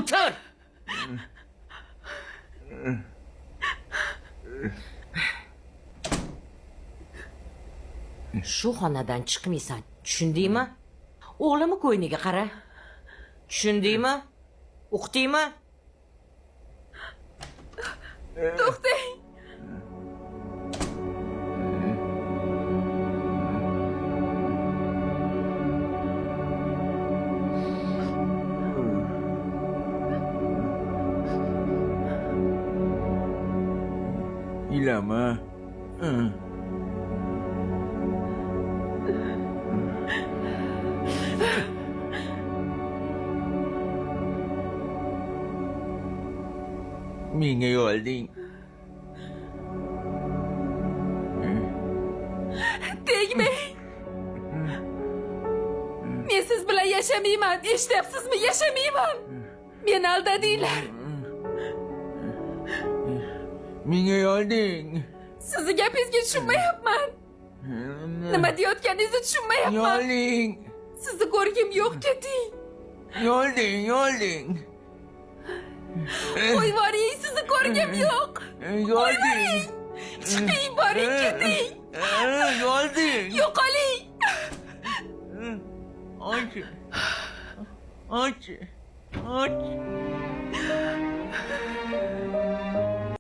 Otur. Shu xonadan chiqmaysan, tushundingmi? O'g'limni ko'yniga qara. Tushundingmi? O'qitaymi? To'xtang. Ilama. Menga yolding. Tegmang. Men siz bilan yashamayman. Eshityapsizmi? Yashamayman. Meni aldadinglar. Menga yolding. Sizni gapingizga tushunmayapman. Nima deyotganingizni tushunmayapman. Yolding. Sizni ko'rgim yo'q, keting. Yolding. Qo'yvoring, sizni ko'rgim yo'q. Yolding. Chiqing, boring, keting. Yolding. Yo'qoling. Aç.